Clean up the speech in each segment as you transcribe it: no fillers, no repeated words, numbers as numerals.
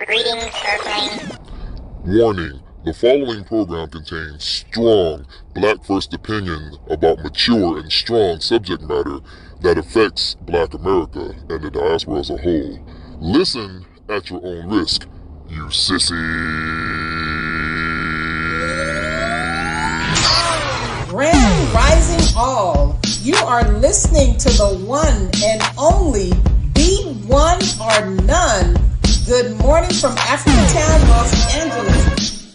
Greetings, Earthlings. Warning, the following program contains strong Black first opinion about mature and strong subject matter that affects Black America and the diaspora as a whole. Listen at your own risk, you sissy. Grand Rising All, you are listening to the one and only Be One or None. Good morning from Africatown, Los Angeles.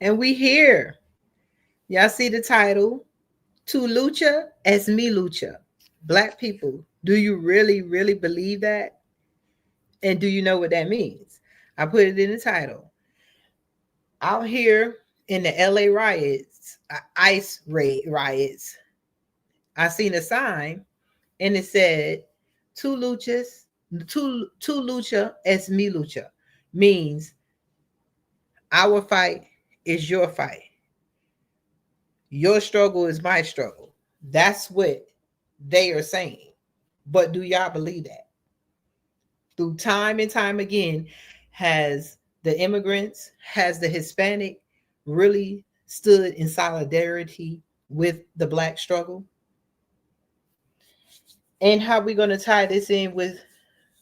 And we here. Y'all see the title? Tu lucha es mi lucha. Black people, do you really, really believe that? And do you know what that means? I put it in the title. Out here in the LA riots, ICE riots, I seen a sign and it said, tu lucha es mi lucha. Means our fight is your fight. Your struggle is my struggle. That's what they are saying. But do y'all believe that? Through time and time again, has the immigrants, has the Hispanic really stood in solidarity with the Black struggle? And how are we going to tie this in with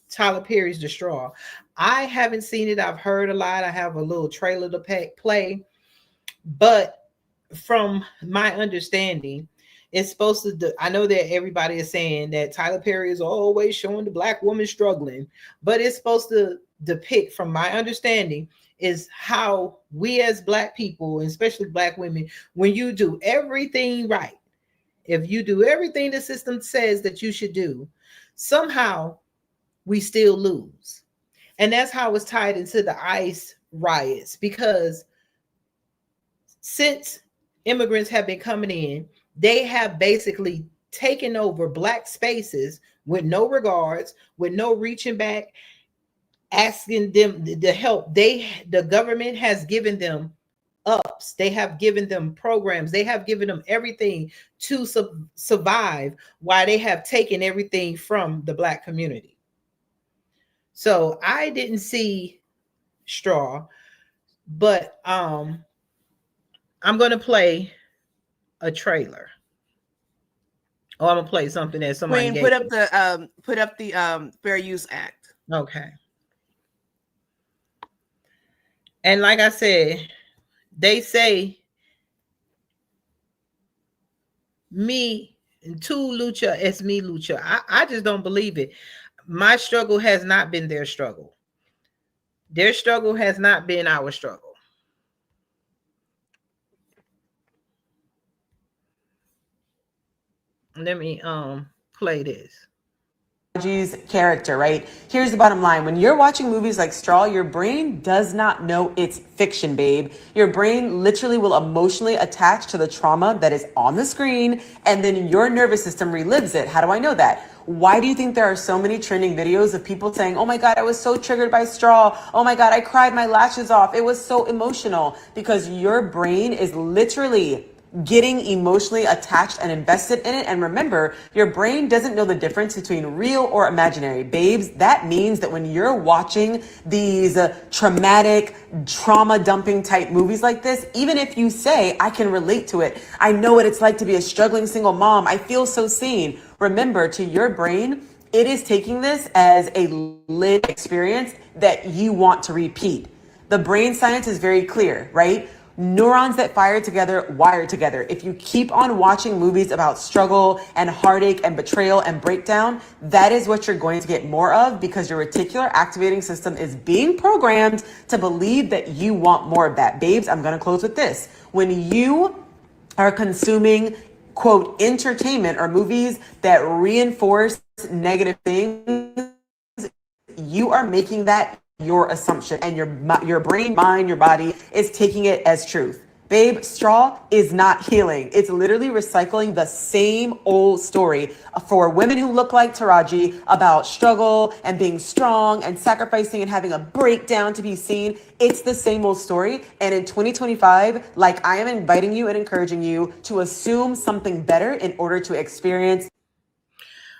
Tyler Perry's The Straw? I haven't seen it. I've heard a lot. I have a little trailer to play. But from my understanding, it's supposed to, I know that everybody is saying that Tyler Perry is always showing the Black woman struggling, but it's supposed to depict, from my understanding, is how we as Black people, and especially Black women, when you do everything right, if you do everything the system says that you should do, somehow we still lose. And that's how it's tied into the ICE riots, because since immigrants have been coming in, they have basically taken over Black spaces with no regards, with no reaching back, asking them to help. The government has given them ups. They have given them programs. They have given them everything to survive, while they have taken everything from the Black community. So I didn't see straw, but I'm going to play a trailer. Oh, I'm going to play something that somebody Queen, gave put up the Fair Use Act. Okay. And like I said, they say me, tu lucha es mi lucha. I just don't believe it. My struggle has not been their struggle. Their struggle has not been our struggle. Let me play this. Character, right? Here's the bottom line. When you're watching movies like Straw, your brain does not know it's fiction, babe. Your brain literally will emotionally attach to the trauma that is on the screen, and then your nervous system relives it. How do I know that? Why do you think there are so many trending videos of people saying, oh my God, I was so triggered by Straw. Oh my God, I cried my lashes off. It was so emotional. Because your brain is literally getting emotionally attached and invested in it. And remember, your brain doesn't know the difference between real or imaginary. Babes, that means that when you're watching these traumatic, trauma dumping type movies like this, even if you say, I can relate to it, I know what it's like to be a struggling single mom, I feel so seen. Remember, to your brain, it is taking this as a lived experience that you want to repeat. The brain science is very clear, right? Neurons that fire together wire together. If you keep on watching movies about struggle and heartache and betrayal and breakdown, that is what you're going to get more of, because your reticular activating system is being programmed to believe that you want more of that. Babes, I'm going to close with this. When you are consuming, quote, entertainment or movies that reinforce negative things, you are making that your assumption, and your brain, mind, your body is taking it as truth. Babe, straw is not healing. It's literally recycling the same old story for women who look like Taraji about struggle and being strong and sacrificing and having a breakdown to be seen. It's the same old story. And in 2025, like, I am inviting you and encouraging you to assume something better in order to experience.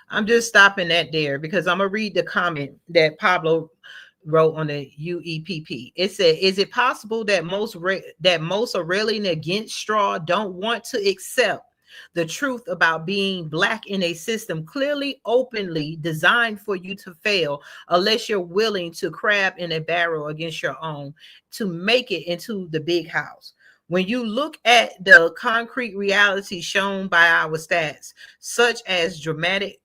I'm just stopping that there because I'm going to read the comment that Pablo wrote on the UEPP. It said, "Is it possible that most are railing against straw don't want to accept the truth about being black in a system clearly openly designed for you to fail unless you're willing to crab in a barrel against your own to make it into the big house? When you look at the concrete reality shown by our stats, such as dramatic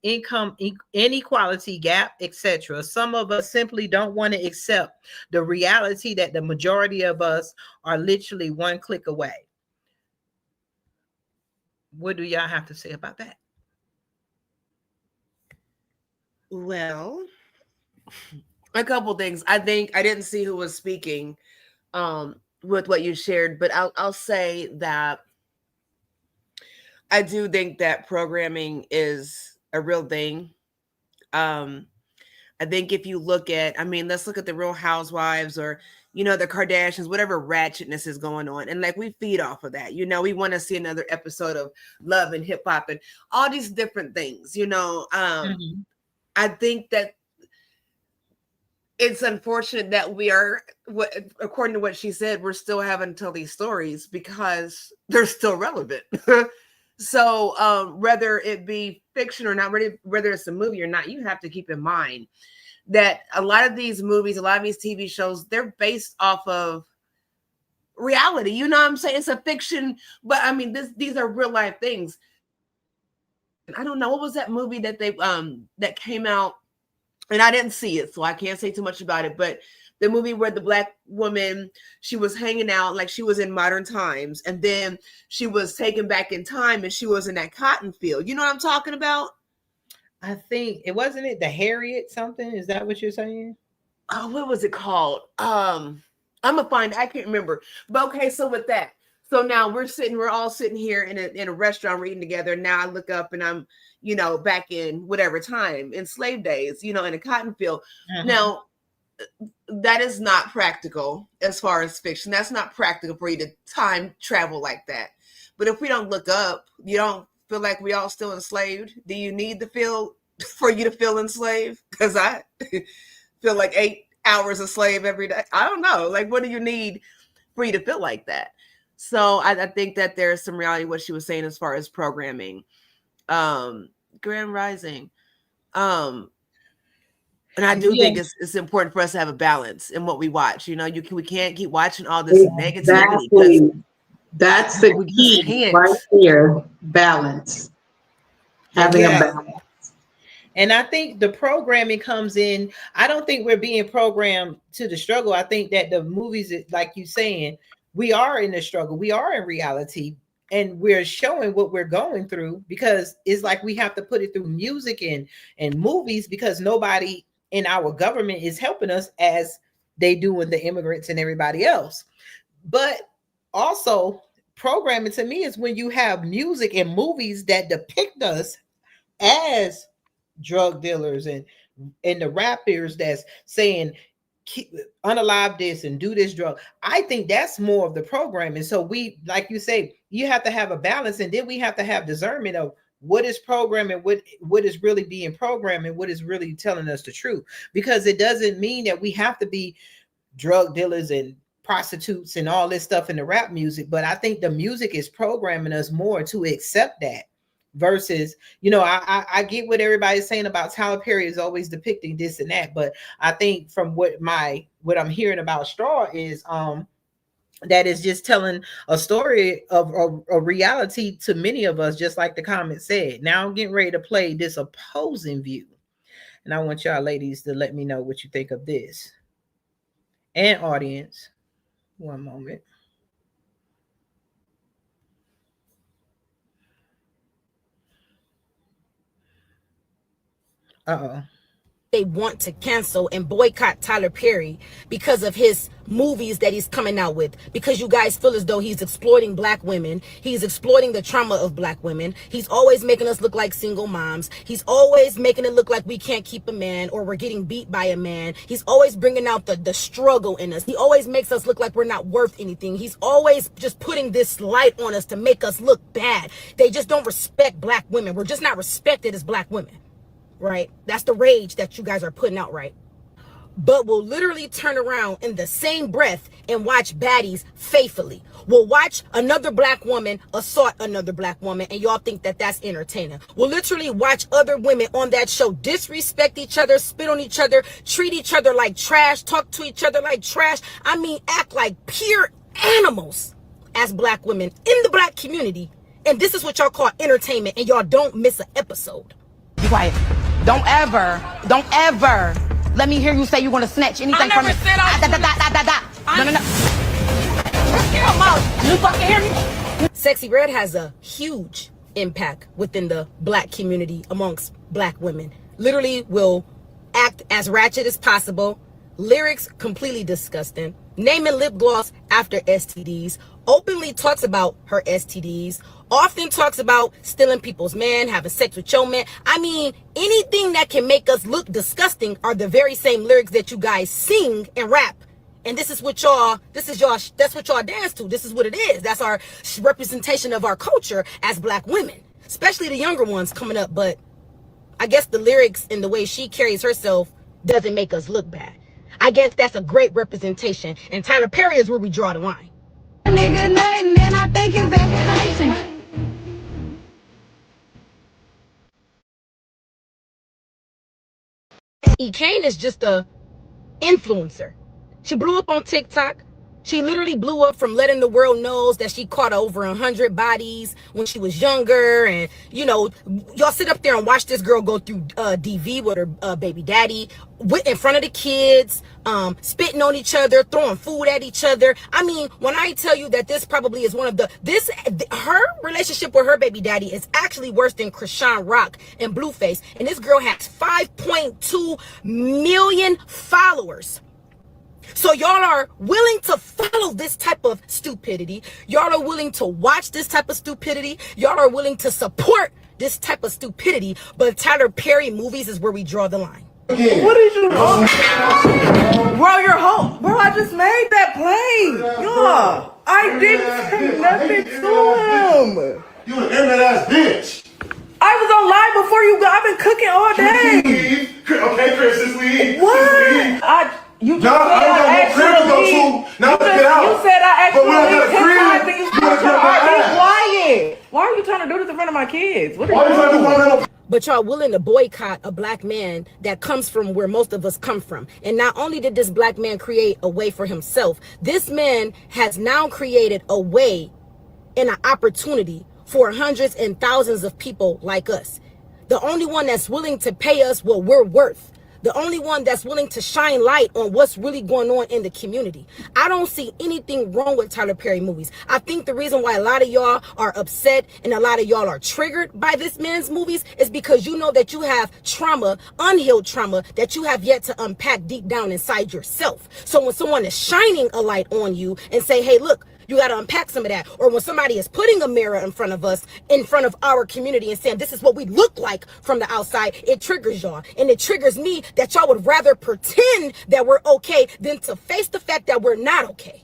income inequality gap, etc., some of us simply don't want to accept the reality that the majority of us are literally one click away." What do y'all have to say about that? Well, a couple things. I think I didn't see who was speaking with what you shared, but I'll say that I do think that programming is a real thing. I think if you look at, I mean, let's look at the Real Housewives or, the Kardashians, whatever ratchetness is going on. And like, we feed off of that. We want to see another episode of Love and Hip Hop and all these different things, I think that it's unfortunate that we are, according to what she said, we're still having to tell these stories because they're still relevant. So whether it be fiction or not, whether it's a movie or not, you have to keep in mind that a lot of these movies, a lot of these TV shows, they're based off of reality. You know what I'm saying? It's a fiction, but I mean, these are real life things. I don't know, what was that movie that they that came out, and I didn't see it, so I can't say too much about it, but the movie where the black woman, she was hanging out like she was in modern times, and then she was taken back in time and she was in that cotton field. You know what I'm talking about? I think it wasn't it the Harriet something. Is that what you're saying? Oh, what was it called? I'm gonna find. I can't remember. But okay, so with that, so now we're all sitting here in a restaurant reading together. Now I look up and I'm, back in whatever time in slave days, in a cotton field. Now that is not practical as far as fiction. That's not practical for you to time travel like that. But if we don't look up, you don't feel like we all still enslaved. Do you need to feel for you to feel enslaved? Because I feel like 8 hours a slave every day. I don't know. Like, what do you need for you to feel like that? So I think that there's some reality what she was saying as far as programming. Grand Rising. And I do think it's important for us to have a balance in what we watch. We can't keep watching all this negativity. Exactly. That's the key right there. Balance. Having a balance. And I think the programming comes in. I don't think we're being programmed to the struggle. I think that the movies, like you saying, we are in the struggle. We are in reality. And we're showing what we're going through because it's like we have to put it through music and movies because nobody in our government is helping us as they do with the immigrants and everybody else. But also, programming to me is when you have music and movies that depict us as drug dealers and the rappers that's saying unalive this and do this drug. I think that's more of the programming. So we, like you say, you have to have a balance, and then we have to have discernment of what is programming, what is really being programmed, and what is really telling us the truth. Because it doesn't mean that we have to be drug dealers and prostitutes and all this stuff in the rap music, but I think the music is programming us more to accept that. Versus, I get what everybody's saying about Tyler Perry is always depicting this and that, but I think from what I'm hearing about Straw is that is just telling a story of a reality to many of us, just like the comment said. Now I'm getting ready to play this opposing view, and I want y'all ladies to let me know what you think of this, and audience. One moment. Uh-oh. they want to cancel and boycott Tyler Perry because of his movies that he's coming out with, because you guys feel as though he's exploiting black women, he's exploiting the trauma of black women, he's always making us look like single moms, he's always making it look like we can't keep a man or we're getting beat by a man, he's always bringing out the struggle in us, he always makes us look like we're not worth anything, he's always just putting this light on us to make us look bad. They just don't respect black women. We're just not respected as black women, right? That's the rage that you guys are putting out, right? But we'll literally turn around in the same breath and watch baddies faithfully. We'll watch another black woman assault another black woman, and y'all think that that's entertaining. We'll literally watch other women on that show disrespect each other, spit on each other, treat each other like trash, talk to each other like trash. I mean, act like pure animals as black women in the black community. And this is what y'all call entertainment, and y'all don't miss an episode. Be quiet. Don't ever let me hear you say you're going to snatch anything from me. I never said I was No. Come on. You fucking hear me? Sexy Red has a huge impact within the black community amongst black women. Literally will act as ratchet as possible. Lyrics completely disgusting. Naming lip gloss after STDs. Openly talks about her STDs. Often talks about stealing people's man, having sex with your man. I mean, anything that can make us look disgusting are the very same lyrics that you guys sing and rap. And this is what y'all, that's what y'all dance to. This is what it is. That's our representation of our culture as black women, especially the younger ones coming up. But I guess the lyrics and the way she carries herself doesn't make us look bad. I guess that's a great representation. And Tyler Perry is where we draw the line. Nigga nothing, and I think it's vaccination. Kane is just a influencer. She blew up on TikTok. She literally blew up from letting the world know that she caught over 100 bodies when she was younger. And, you know, y'all sit up there and watch this girl go through DV with her baby daddy in front of the kids, spitting on each other, throwing food at each other. I mean, when I tell you that this probably is one of her relationship with her baby daddy is actually worse than Krishan Rock and Blueface. And this girl has 5.2 million followers. So y'all are willing to follow this type of stupidity. Y'all are willing to watch this type of stupidity. Y'all are willing to support this type of stupidity. But Tyler Perry movies is where we draw the line. What did you do? Bro, you're home. Bro, I just made that play. Yeah. I didn't say nothing to him. You an internet ass bitch. I was on live before you got. I've been cooking all day. Leave. Okay, Chris, just leave. What? You just said I asked you to leave. Now get out. You said I asked you to leave 10 times and you be quiet. Why are you trying to do this in front of my kids? What are you doing? But y'all willing to boycott a black man that comes from where most of us come from. And not only did this black man create a way for himself, this man has now created a way and an opportunity for hundreds and thousands of people like us. The only one that's willing to pay us what we're worth. The only one that's willing to shine light on what's really going on in the community. I don't see anything wrong with Tyler Perry movies. I think the reason why a lot of y'all are upset and a lot of y'all are triggered by this man's movies is because you know that you have trauma, unhealed trauma, that you have yet to unpack deep down inside yourself. So when someone is shining a light on you and say, hey, look, you got to unpack some of that. Or when somebody is putting a mirror in front of us, in front of our community and saying, this is what we look like from the outside, it triggers y'all. And it triggers me that y'all would rather pretend that we're okay than to face the fact that we're not okay.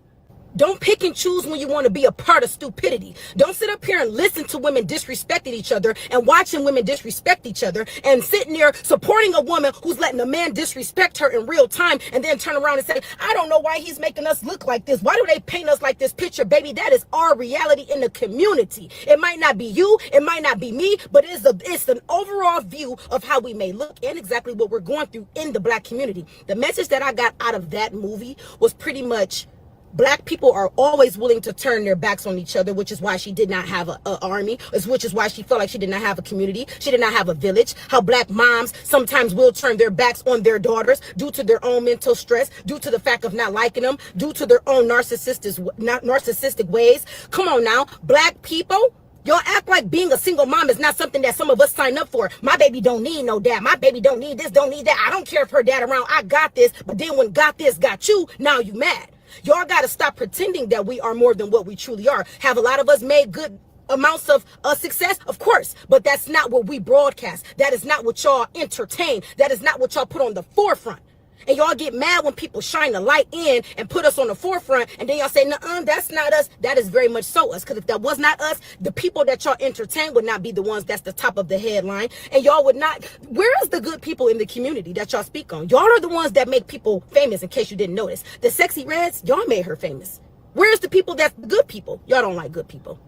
Don't pick and choose when you want to be a part of stupidity. Don't sit up here and listen to women disrespecting each other and watching women disrespect each other and sitting there supporting a woman who's letting a man disrespect her in real time and then turn around and say, I don't know why he's making us look like this. Why do they paint us like this picture? Baby, that is our reality in the community. It might not be you, it might not be me, but it's an overall view of how we may look and exactly what we're going through in the black community. The message that I got out of that movie was pretty much Black people are always willing to turn their backs on each other, which is why she did not have an army, which is why she felt like she did not have a community. She did not have a village. How Black moms sometimes will turn their backs on their daughters due to their own mental stress, due to the fact of not liking them, due to their own narcissistic ways. Come on now, Black people, Y'all act like being a single mom is not something that some of us sign up for. My baby don't need no dad. My baby don't need this, don't need that. I don't care if her dad around. I got this. But then when got this, got you, now you mad. Y'all got to stop pretending that we are more than what we truly are. Have a lot of us made good amounts of success? Of course. But that's not what we broadcast. That is not what y'all entertain. That is not what y'all put on the forefront. And y'all get mad when people shine the light in and put us on the forefront. And then y'all say, nuh-uh, that's not us. That is very much so us. Because if that was not us, the people that y'all entertain would not be the ones that's the top of the headline. And y'all would not. Where is the good people in the community that y'all speak on? Y'all are the ones that make people famous, in case you didn't notice. The Sexy Reds, y'all made her famous. Where's the people that's the good people? Y'all don't like good people.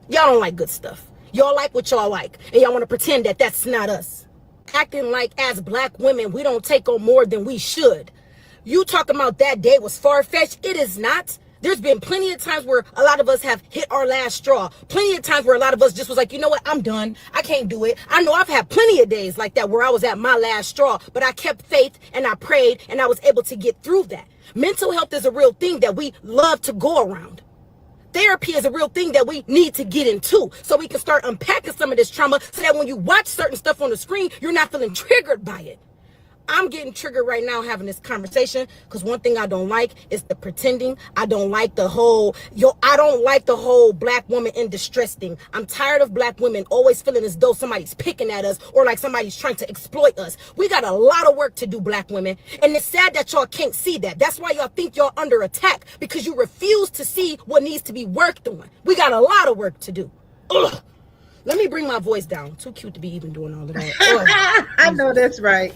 Y'all don't like good stuff. Y'all like what y'all like. And y'all want to pretend that that's not us. Acting like as black women, we don't take on more than we should. You talking about that day was far-fetched? It is not. There's been plenty of times where a lot of us have hit our last straw. Plenty of times where a lot of us just was like, you know what? I'm done. I can't do it. I know I've had plenty of days like that where I was at my last straw, but I kept faith and I prayed and I was able to get through that. Mental health is a real thing that we love to go around. Therapy is a real thing that we need to get into so we can start unpacking some of this trauma so that when you watch certain stuff on the screen, you're not feeling triggered by it. I'm getting triggered right now having this conversation because one thing I don't like is the pretending. I don't like the whole, black woman in distress thing. I'm tired of black women always feeling as though somebody's picking at us or like somebody's trying to exploit us. We got a lot of work to do, black women. And it's sad that y'all can't see that. That's why y'all think y'all under attack, because you refuse to see what needs to be worked on. We got a lot of work to do. Ugh. Let me bring my voice down. Too cute to be even doing all of that. I know that's right.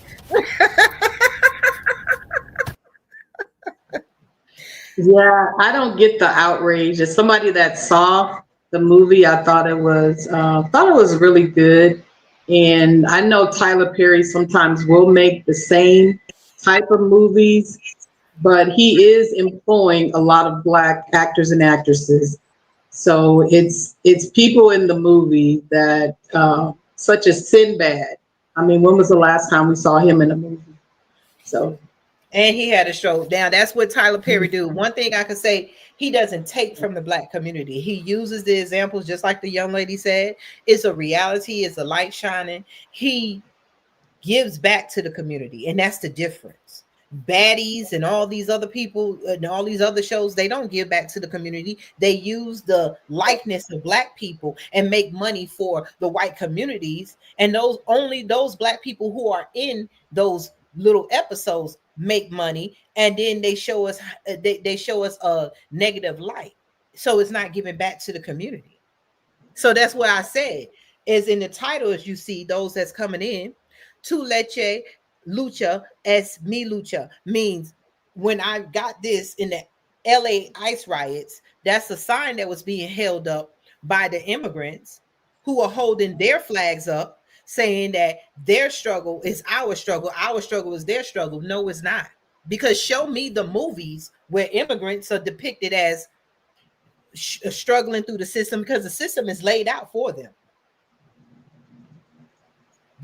Yeah, I don't get the outrage. As somebody that saw the movie, I thought it was really good. And I know Tyler Perry sometimes will make the same type of movies, but he is employing a lot of black actors and actresses. So it's people in the movie that, such as Sinbad. I mean, when was the last time we saw him in a movie? So, and he had a show down. That's what Tyler Perry do. One thing I can say, he doesn't take from the black community. He uses the examples, just like the young lady said. It's a reality. It's a light shining. He gives back to the community, and that's the difference. Baddies and all these other people and all these other shows, they don't give back to the community. They use the likeness of black people and make money for the white communities, and those black people who are in those little episodes make money, and then they show us a negative light. So it's not giving back to the community. So that's what I said is in the title, as you see those that's coming in, Tu leche lucha es mi lucha, means when I got this in the LA ICE riots, that's a sign that was being held up by the immigrants who are holding their flags up, saying that their struggle is our struggle is their struggle. No, it's not. Because show me the movies where immigrants are depicted as struggling through the system, because the system is laid out for them.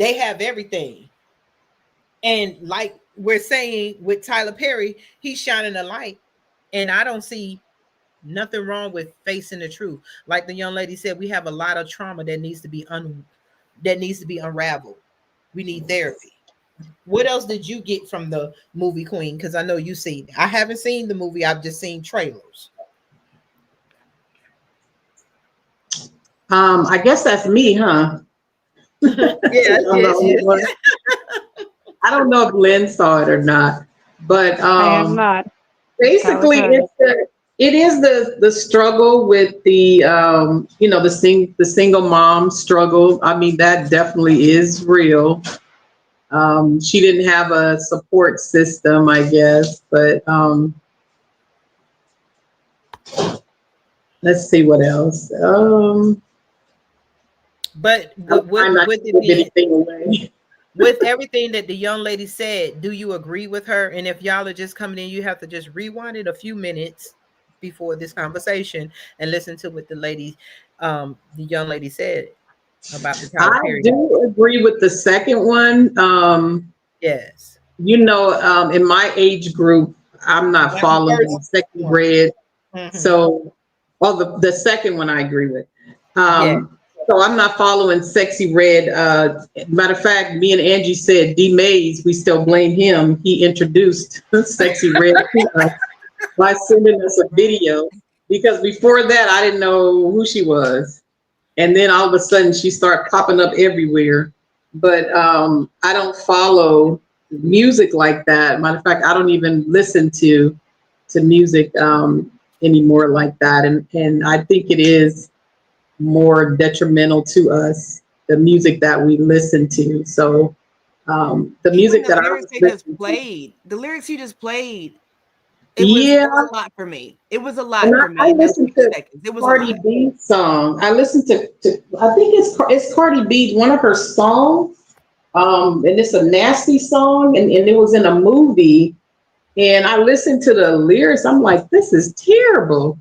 They have everything. And like we're saying with Tyler Perry, he's shining a light, and I don't see nothing wrong with facing the truth. Like the young lady said, we have a lot of trauma that needs to be unraveled. We need therapy. What else did you get from the movie, Queen? Because I know you seen it. I haven't seen the movie. I've just seen trailers. I guess that's me, huh? Yes. I don't know if Lynn saw it or not, but I am not. basically it is the struggle with the the single mom struggle. I mean, that definitely is real. She didn't have a support system, I guess, but let's see what else. But with everything that the young lady said, do you agree with her? And if y'all are just coming in, you have to just rewind it a few minutes before this conversation and listen to what the young lady said about the Tyler Perry. I do agree with the second one. Yes. In my age group, I'm not following second grade. Mm-hmm. So, the second one I agree with. Yeah. So I'm not following Sexy Red. Matter of fact, me and Angie said D Mays, we still blame him. He introduced Sexy Red to us by sending us a video, because before that I didn't know who she was. And then all of a sudden she started popping up everywhere. But I don't follow music like that. Matter of fact, I don't even listen to music anymore like that. And I think it is more detrimental to us, the music that we listen to. So the music Even the that I lyrics was they just listening to, played, the lyrics you just played, it was yeah. a lot for me. It was a And lot for me I in those listened 60 to seconds. It was a Cardi lot. B's song. I listened to I think it's Cardi B, one of her songs. And it's a nasty song, and it was in a movie. And I listened to the lyrics. I'm like, this is terrible.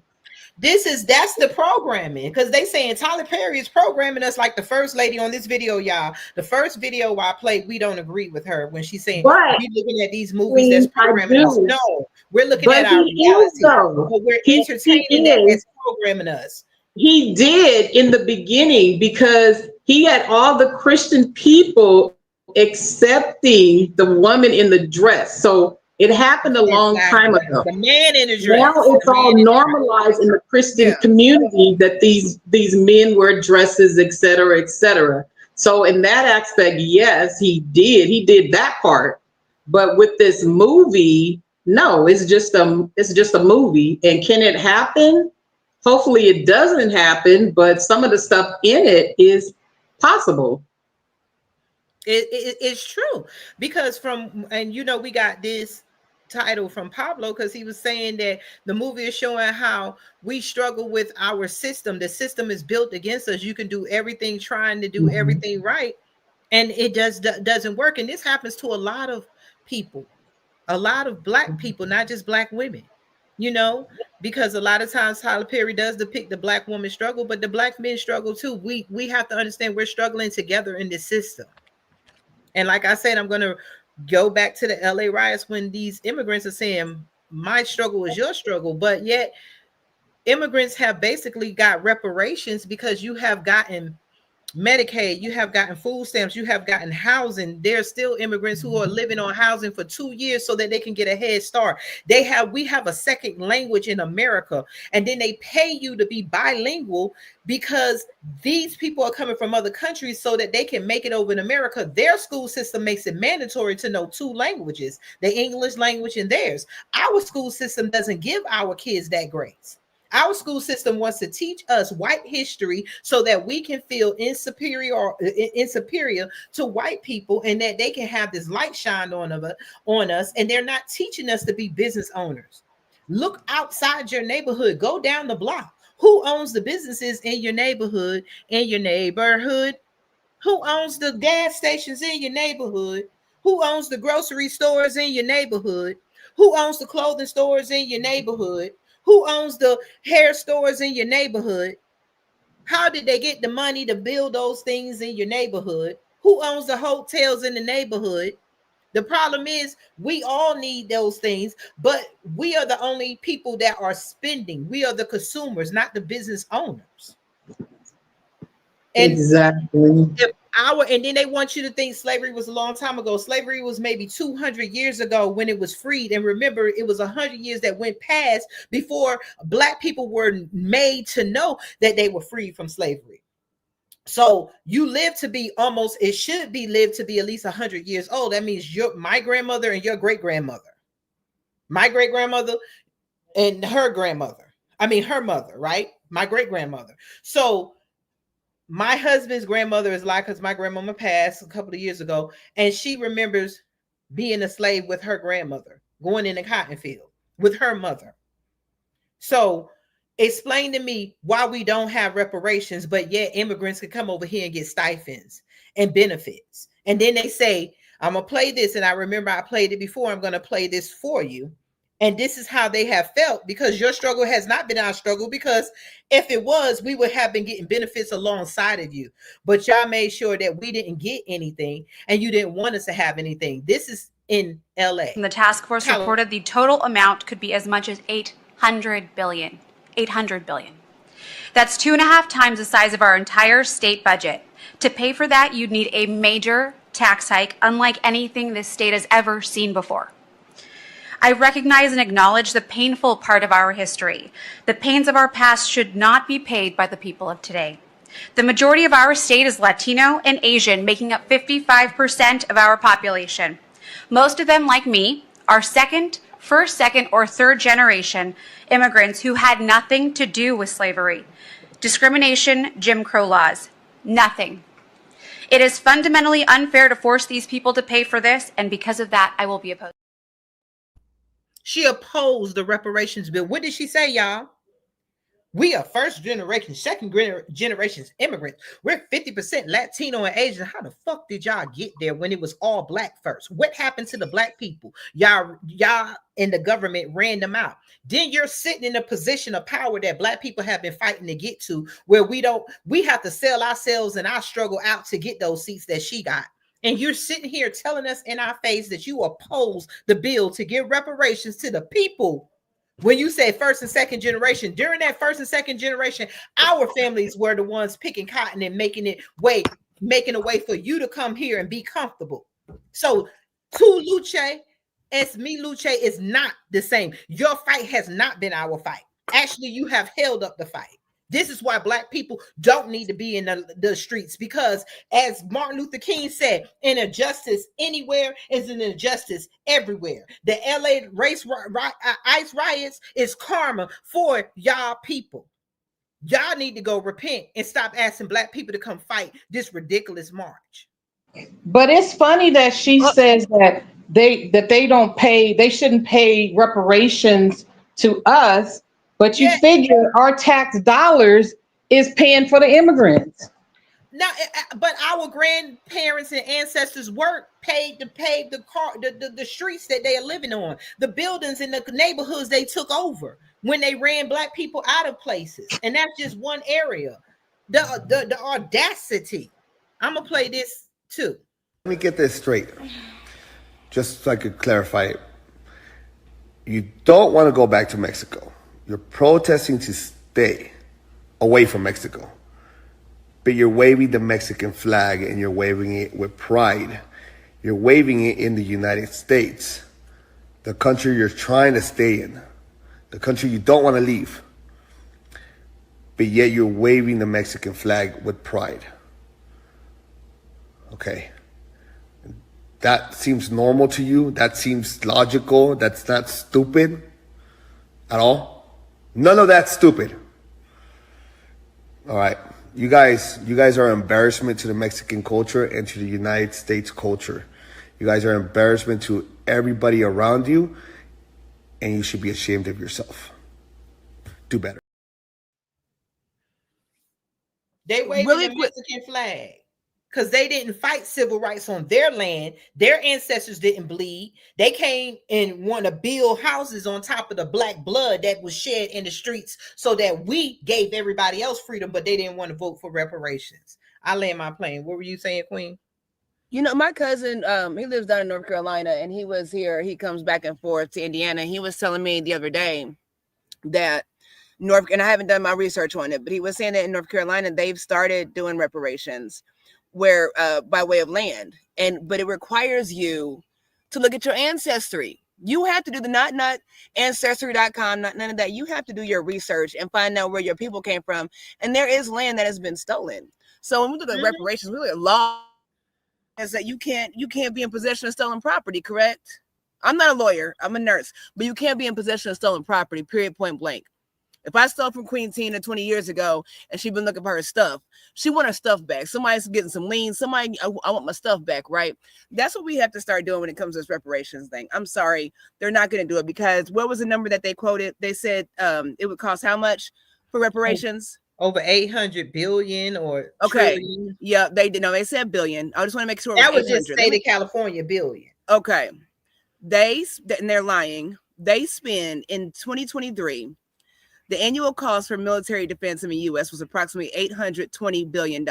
That's the programming, because they saying Tyler Perry is programming us like the first lady on this video, y'all. The first video I played, we don't agree with her when she's saying But we looking at these movies that's I programming us. do. No, we're looking at But our he is reality, though. but we're He entertaining that is. as programming us. He did in the beginning, because he had all the Christian people accepting the woman in the dress. So it happened a long time Exactly. ago. The man in the Now dress. it's The man all in the dress. normalized in the Christian Yeah. community that these men wear dresses, et cetera, et cetera. So in that aspect, yes, he did that part. But with this movie, no, it's just a movie. And can it happen? Hopefully it doesn't happen, but some of the stuff in it is possible. It's true, because we got this title from Pablo because he was saying that the movie is showing how we struggle with our system. The system is built against us. You can do everything, trying to do everything right, and it doesn't work. And this happens to a lot of people, a lot of Black people, not just Black women. Because a lot of times Tyler Perry does depict the Black woman struggle, but the Black men struggle too. We have to understand we're struggling together in this system. And like I said, I'm going to go back to the LA riots when these immigrants are saying, my struggle is your struggle. But yet immigrants have basically got reparations because you have gotten Medicaid, you have gotten food stamps, you have gotten housing. There's still immigrants who are living on housing for 2 years so that they can get a head start. We have a second language in America, and then they pay you to be bilingual because these people are coming from other countries so that they can make it over in America. Their school system makes it mandatory to know 2 languages, the English language and theirs. Our school system doesn't give our kids that grades. Our school system wants to teach us white history so that we can feel insuperior to white people, and that they can have this light shined on us, and they're not teaching us to be business owners. Look outside your neighborhood, go down the block. Who owns the businesses in your neighborhood? Who owns the gas stations in your neighborhood? Who owns the grocery stores in your neighborhood? Who owns the clothing stores in your neighborhood? Who owns the hair stores in your neighborhood? How did they get the money to build those things in your neighborhood? Who owns the hotels in the neighborhood? The problem is we all need those things, but we are the only people that are spending. We are the consumers, not the business owners. And exactly. And then they want you to think slavery was a long time ago. Slavery was maybe 200 years ago when it was freed. And remember, it was 100 years that went past before Black people were made to know that they were free from slavery. So you live to be it should be lived to be at least 100 years old. That means my grandmother and your great-grandmother, my great-grandmother and her mother, right? My great-grandmother. So my husband's grandmother is alive because my grandmama passed a couple of years ago, and she remembers being a slave with her grandmother, going in a cotton field with her mother. So explain to me why we don't have reparations, but yet immigrants can come over here and get stipends and benefits. And then they say, I'm going to play this. And I remember I played it before. I'm going to play this for you. And this is how they have felt, because your struggle has not been our struggle, because if it was, we would have been getting benefits alongside of you. But y'all made sure that we didn't get anything, and you didn't want us to have anything. This is in LA. And the task force reported the total amount could be as much as $800 billion. $800 billion. That's 2.5 times the size of our entire state budget. To pay for that, you'd need a major tax hike, unlike anything this state has ever seen before. I recognize and acknowledge the painful part of our history. The pains of our past should not be paid by the people of today. The majority of our state is Latino and Asian, making up 55% of our population. Most of them, like me, are first, second, or third generation immigrants who had nothing to do with slavery, discrimination, Jim Crow laws. Nothing. It is fundamentally unfair to force these people to pay for this, and because of that, I will be opposed. She opposed the reparations bill. What did she say, y'all? We are first generation, second generation immigrants. We're 50% Latino and Asian. How the fuck did y'all get there when it was all black first? What happened to the black people? Y'all in the government ran them out. Then you're sitting in a position of power that black people have been fighting to get to, where we have to sell ourselves and our struggle out to get those seats that she got. And you're sitting here telling us in our face that you oppose the bill to give reparations to the people. When you say first and second generation, during that first and second generation, our families were the ones picking cotton and making a way for you to come here and be comfortable. So to lucha, as me lucha is not the same. Your fight has not been our fight. Actually, you have held up the fight. This is why black people don't need to be in the streets, because as Martin Luther King said, an injustice anywhere is an injustice everywhere. The LA ICE riots is karma for y'all people. Y'all need to go repent and stop asking black people to come fight this ridiculous march. But it's funny that she says that they shouldn't pay reparations to us. But you figure our tax dollars is paying for the immigrants. Now, but our grandparents and ancestors paid to pave the streets that they are living on, the buildings and the neighborhoods they took over when they ran black people out of places. And that's just one area. The audacity. I'm gonna play this too. Let me get this straight, just so I could clarify it. You don't want to go back to Mexico. You're protesting to stay away from Mexico, but you're waving the Mexican flag and you're waving it with pride. You're waving it in the United States, the country you're trying to stay in, the country you don't want to leave, but yet you're waving the Mexican flag with pride. Okay. That seems normal to you? That seems logical? That's not stupid at all? None of that's stupid. All right. You guys are an embarrassment to the Mexican culture and to the United States culture. You guys are an embarrassment to everybody around you, and you should be ashamed of yourself. Do better. They waved the Mexican flag because they didn't fight civil rights on their land. Their ancestors didn't bleed. They came and want to build houses on top of the black blood that was shed in the streets so that we gave everybody else freedom, but they didn't want to vote for reparations. I land my plane. What were you saying, Queen? You know, my cousin, he lives down in North Carolina, and he was here. He comes back and forth to Indiana. He was telling me the other day that and I haven't done my research on it, but he was saying that in North Carolina, they've started doing reparations where by way of land, but it requires you to look at your ancestry. You have to do the not ancestry.com, none of that. You have to do your research and find out where your people came from. And there is land that has been stolen. So when we look at reparations, we look at law is that you can't be in possession of stolen property, correct? I'm not a lawyer, I'm a nurse, but you can't be in possession of stolen property, period, point blank. If I stole from Queen Tina 20 years ago and she's been looking for her stuff, she want her stuff back. Somebody's getting some liens. I want my stuff back, right? That's what we have to start doing when it comes to this reparations thing. I'm sorry, they're not going to do it because what was the number that they quoted? They said it would cost how much for reparations? Over 800 billion or trillion. Yeah, they did. No, they said billion. I just want to make sure that was just state of California billion. Okay, and they're lying. They spend in 2023. The annual cost for military defense in the U.S. was approximately $820 billion.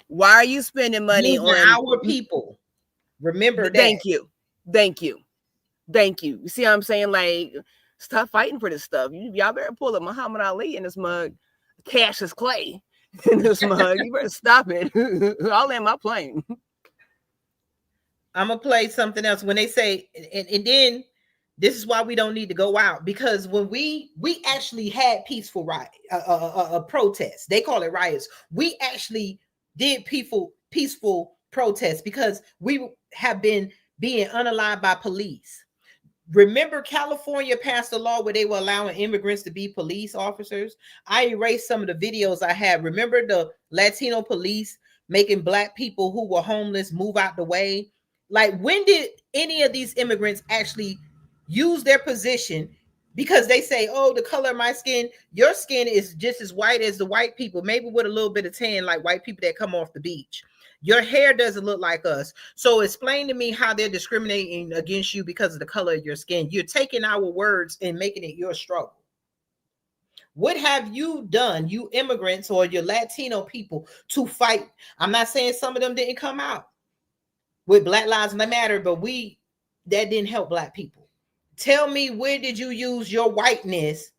Why are you spending money on our people? Remember that. Thank you. You see what I'm saying? Like, Stop fighting for this stuff. Y'all better pull up Muhammad Ali in this mug, Cassius Clay in this mug. You better stop it. I'll land my plane. I'm gonna play something else when they say, and then this is why we don't need to go out, because when we actually had peaceful riot, protests. They call it riots. We actually did peaceful protests because we have been being unalived by police. Remember, California passed a law where they were allowing immigrants to be police officers. I erased some of the videos I had. Remember the Latino police making Black people who were homeless move out the way? Like, when did any of these immigrants actually use their position? Because they say, oh, the color of my skin, your skin is just as white as the white people, maybe with a little bit of tan, like white people that come off the beach. Your hair doesn't look like us. So explain to me how they're discriminating against you because of the color of your skin. You're taking our words and making it your struggle. What have you done, you immigrants or your Latino people, to fight? I'm not saying some of them didn't come out with Black Lives Matter, but that didn't help Black people. Tell me, where did you use your whiteness?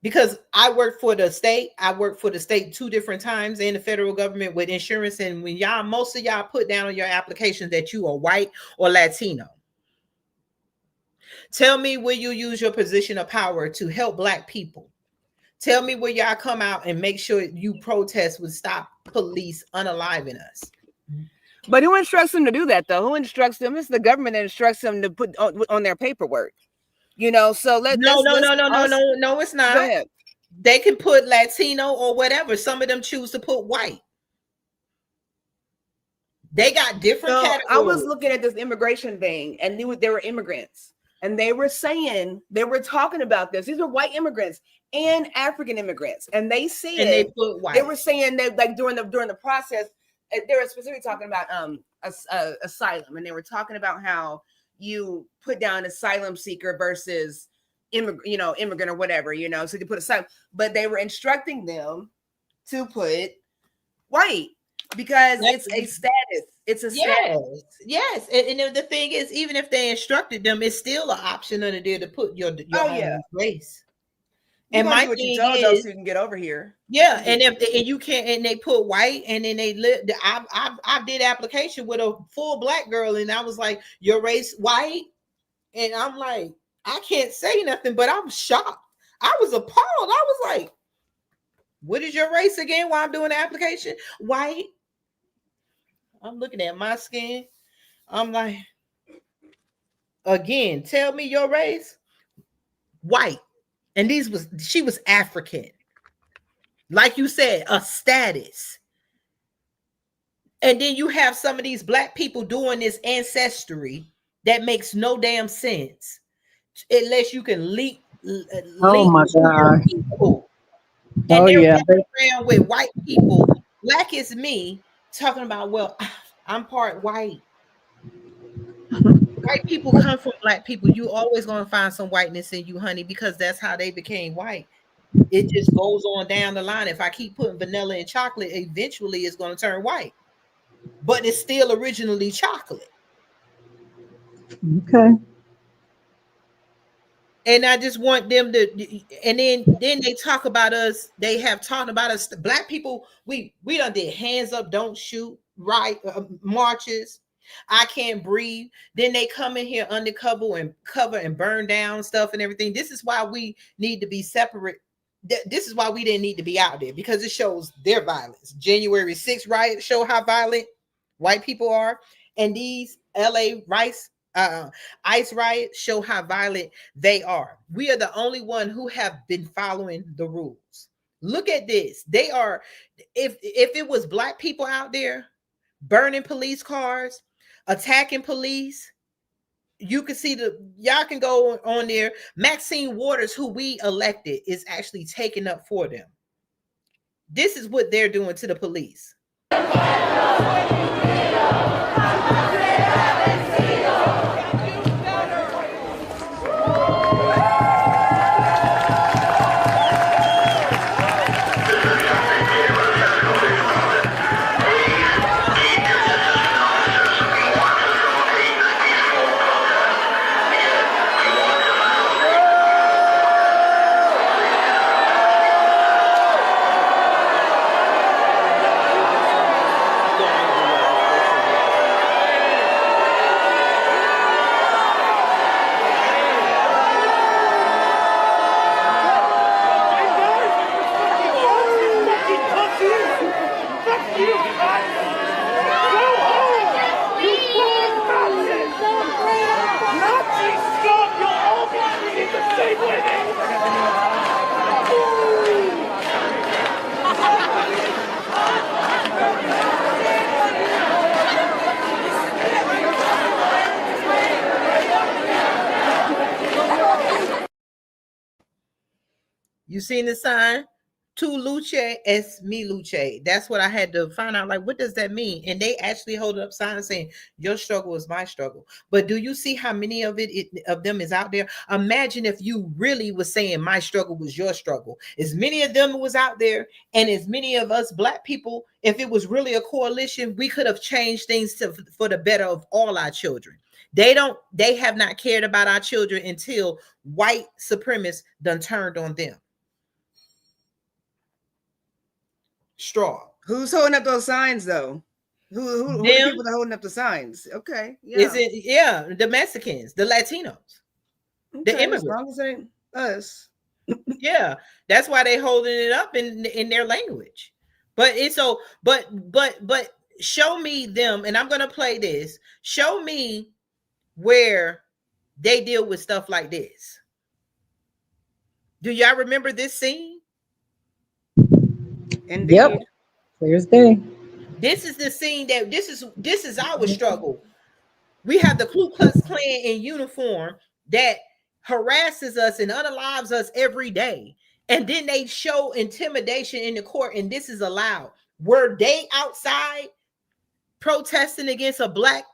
Because I work for the state. I worked for the state 2 different times in the federal government with insurance. And when most of y'all put down on your application that you are white or Latino. Tell me where you use your position of power to help Black people. Tell me where y'all come out and make sure you protest would stop police unaliving us. But who instructs them to do that, though? Who instructs them? It's the government that instructs them to put on their paperwork. So no, it's not. Go ahead. They can put Latino or whatever. Some of them choose to put white. They got different categories. I was looking at this immigration thing, and there were immigrants, and they were talking about this. These are white immigrants and African immigrants, and they said, and they put white. They were saying that, like, during the process, they were specifically talking about asylum, and they were talking about how you put down asylum seeker versus immigrant or whatever, so they put asylum, but they were instructing them to put white because it's a status. It's a status. Yes. And the thing is, even if they instructed them, it's still an option under there to put your own race. And my thing is, so you can get over here. Yeah, and you can't, and they put white, and then they live. I did application with a full Black girl, and I was like, "Your race white," and I'm like, I can't say nothing, but I'm shocked. I was appalled. I was like, "What is your race again?" While I'm doing the application, white. I'm looking at my skin. I'm like, again, tell me your race. White. And she was African. Like you said, a status. And then you have some of these Black people doing this ancestry that makes no damn sense. Unless you can link oh my God. People. And they're running around with white people, Black as me, talking about, well, I'm part white. White people come from Black people. You always going to find some whiteness in you, honey, because that's how they became white. It just goes on down the line. If I keep putting vanilla in chocolate, eventually it's going to turn white. But it's still originally chocolate. Okay. And I just want them to, and then they talk about us. They have talked about us. Black people, we done did hands up, don't shoot, right? Marches. I can't breathe. Then they come in here undercover and cover and burn down stuff and everything. This is why we need to be separate. This is why we didn't need to be out there, because it shows their violence. January 6th riot show how violent white people are, and these LA ICE riots show how violent they are. We are the only one who have been following the rules. Look at this. They are, if it was Black people out there burning police cars, attacking police, you can see y'all can go on there. Maxine Waters, who we elected, is actually taking up for them. This is what they're doing to the police. Nazis stop, you're all black, we need to stay with it. You seen the sign? Tu lucha es mi lucha. That's what I had to find out. Like, what does that mean? And they actually hold up signs saying your struggle is my struggle. But do you see how many of of them is out there? Imagine if you really was saying my struggle was your struggle. As many of them was out there, and as many of us black people, if it was really a coalition, we could have changed things for the better of all our children. They have not cared about our children until white supremacists done turned on them. Straw. Who's holding up those signs though? Who are the people that are holding up the signs? Okay. Yeah. Is it the Mexicans, the Latinos, the immigrants? As long as it ain't us. Yeah, that's why they holding it up in their language. But it's so but show me them, and I'm gonna play this. Show me where they deal with stuff like this. Do y'all remember this scene? Indeed. Yep. Thursday. This is the scene that this is our struggle. We have the Ku Klux Klan in uniform that harasses us and unalives us every day. And then they show intimidation in the court, and this is allowed. Were they outside protesting against a black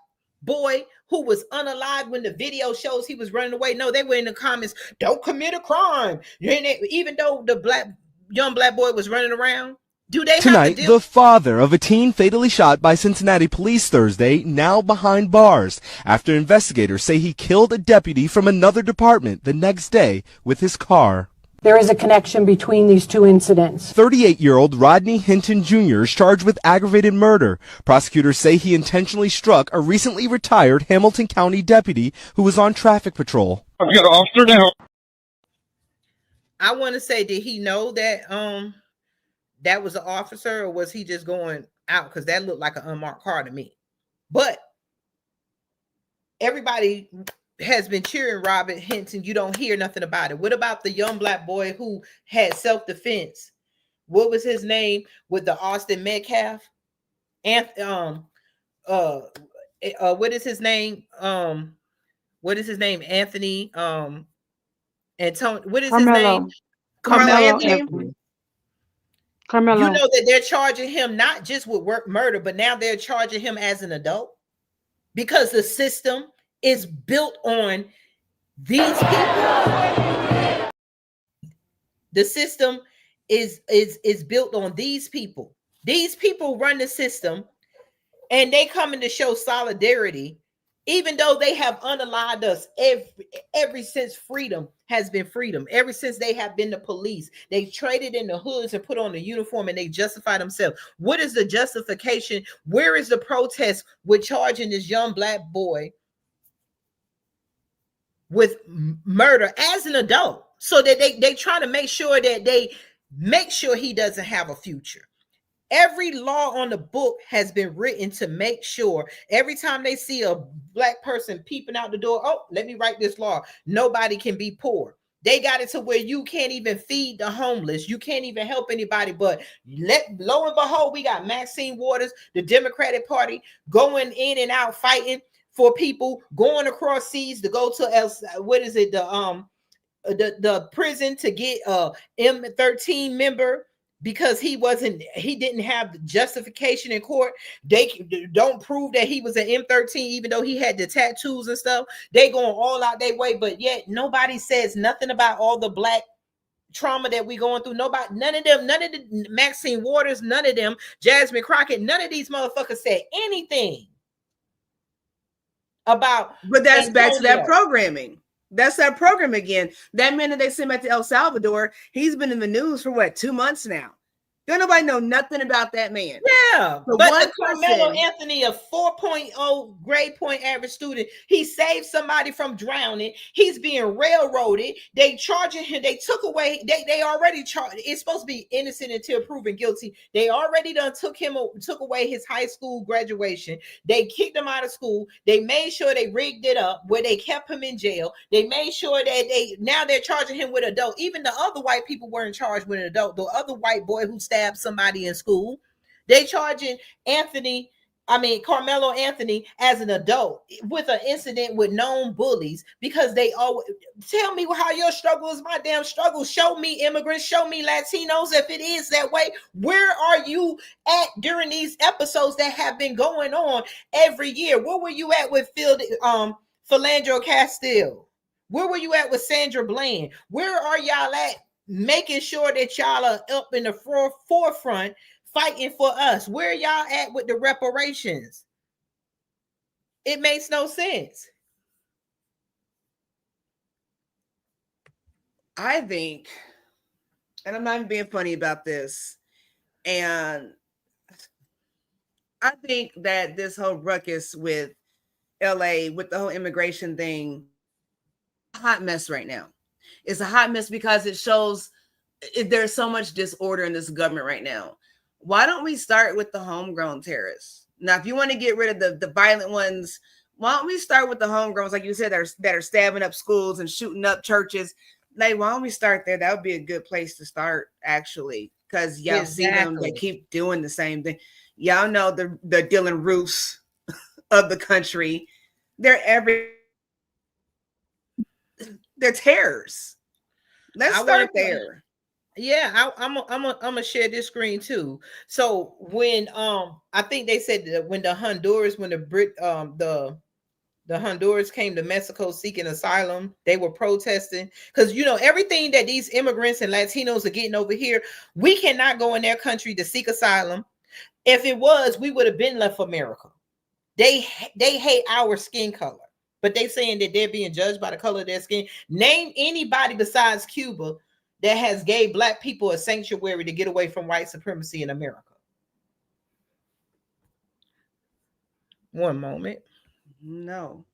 boy who was unalive when the video shows he was running away? No, they were in the comments, don't commit a crime. Even though the young black boy was running around. Do they Tonight, the father of a teen fatally shot by Cincinnati police Thursday, now behind bars, after investigators say he killed a deputy from another department the next day with his car. There is a connection between these two incidents. 38-year-old Rodney Hinton Jr. is charged with aggravated murder. Prosecutors say he intentionally struck a recently retired Hamilton County deputy who was on traffic patrol. I've got an officer now. I want to say, did he know that that was an officer, or was he just going out? Because that looked like an unmarked car to me. But everybody has been cheering Robert Hinton. You don't hear nothing about it. What about the young black boy who had self-defense? What was his name with the Austin Metcalf? And what is his name? What is his name? Anthony Antonio. What is Carmelo. his name? Carmelo Anthony. Carmelo. You know that they're charging him not just with murder, but now they're charging him as an adult because the system is built on these people. The system is built on these people. These people run the system, and they come in to show solidarity, even though they have unalived us every since freedom has been freedom. Ever since they have been the police, they traded in the hoods and put on the uniform, and they justify themselves. What is the justification? Where is the protest with charging this young black boy with murder as an adult, so that they try to make sure that they make sure he doesn't have a future? Every law on the book has been written to make sure every time they see a black person peeping out the door, oh, let me write this law. Nobody can be poor. They got it to where you can't even feed the homeless. You can't even help anybody. But lo and behold, we got Maxine Waters, the Democratic Party, going in and out fighting for people, going across seas to go to the prison to get a M13 member, because he didn't have the justification in court. They don't prove that he was an M13, even though he had the tattoos and stuff. They going all out their way, but yet nobody says nothing about all the black trauma that we going through. None of the Maxine Waters, none of them, Jasmine Crockett, none of these motherfuckers said anything about. But that's back to that programming. That's that program again. That man that they sent back to El Salvador, he's been in the news for 2 months now. Don't nobody know nothing about that man. Yeah, The but one the Carmelo person, Anthony, a 4.0 grade point average student, he saved somebody from drowning. He's being railroaded. They charging him. They took away. They already charged. It's supposed to be innocent until proven guilty. They already done took away his high school graduation. They kicked him out of school. They made sure they rigged it up where they kept him in jail. They made sure that now they're charging him with adult. Even the other white people weren't charged with an adult. The other white boy who stabbed somebody in school, they charging Carmelo Anthony as an adult with an incident with known bullies, because they always tell me how your struggle is my damn struggle. Show me immigrants, show me Latinos. If it is that way, where are you at during these episodes that have been going on every year? Where were you at with Philandro Castile? Where were you at with Sandra Bland? Where are y'all at making sure that y'all are up in the forefront fighting for us? Where y'all at with the reparations? It makes no sense. I think, and I'm not even being funny about this, and I think that this whole ruckus with LA, with the whole immigration thing, a hot mess right now. It's a hot mess because it shows there's so much disorder in this government right now. Why don't we start with the homegrown terrorists? Now, if you want to get rid of the violent ones, why don't we start with the homegrowns, like you said, that are stabbing up schools and shooting up churches? Like, why don't we start there? That would be a good place to start, actually, because y'all see them, they keep doing the same thing. Y'all know the Dylan Roofs of the country. They're terrors. Let's start there. Yeah, I'm gonna share this screen too. So when I think they said that when the Honduras came to Mexico seeking asylum, they were protesting because everything that these immigrants and Latinos are getting over here, we cannot go in their country to seek asylum. If it was, we would have been left America. They hate our skin color, but they saying that they're being judged by the color of their skin. Name anybody besides Cuba that has gave Black people a sanctuary to get away from white supremacy in America. One moment. No.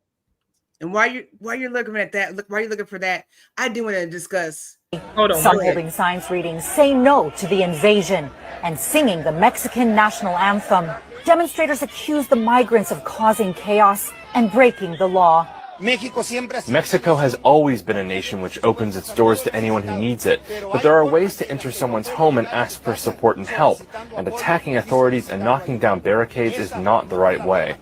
And while you're looking at that, while you're looking for that, I do want to discuss. Some holding signs reading "Say No to the Invasion" and singing the Mexican national anthem. Demonstrators accuse the migrants of causing chaos and breaking the law. Mexico has always been a nation which opens its doors to anyone who needs it, but there are ways to enter someone's home and ask for support and help, and attacking authorities and knocking down barricades is not the right way.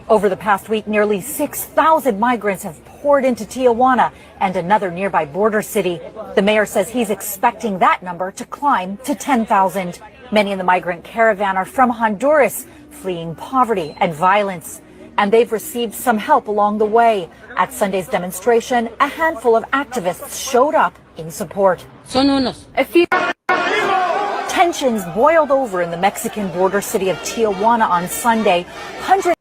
Over the past week, nearly 6,000 migrants have poured into Tijuana and another nearby border city. The mayor says he's expecting that number to climb to 10,000. Many in the migrant caravan are from Honduras, fleeing poverty and violence. And they've received some help along the way. At Sunday's demonstration, a handful of activists showed up in support. Tensions boiled over in the Mexican border city of Tijuana on Sunday. Hundreds.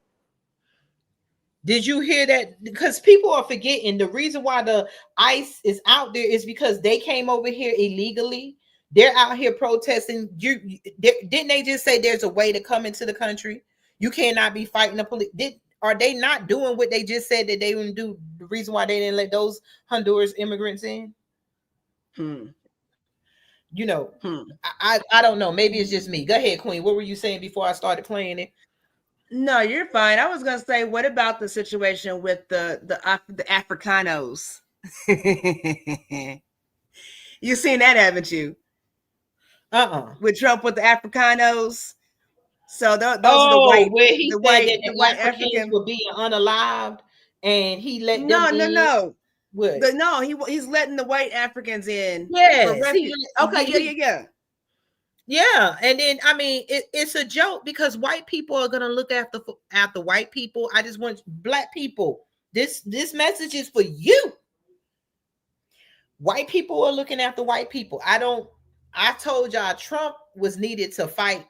Did you hear that? Because people are forgetting the reason why the ICE is out there is because they came over here illegally. They're out here protesting. Didn't they just say there's a way to come into the country? You cannot be fighting the police. Are they not doing what they just said that they wouldn't do? The reason why they didn't let those Honduras immigrants in? I don't know. Maybe it's just me. Go ahead, Queen. What were you saying before I started playing it? No, you're fine. I was gonna say, what about the situation with the Africanos? You seen that, haven't you? With Trump with the Africanos. So those are the white, where he said that the white Africans Africans were being unalived, and he let them in. No. What? He's letting the white Africans in. Yes. Yeah, and then it's a joke because white people are gonna look after white people. I just want Black people. This message is for you. White people are looking after white people. I told y'all Trump was needed to fight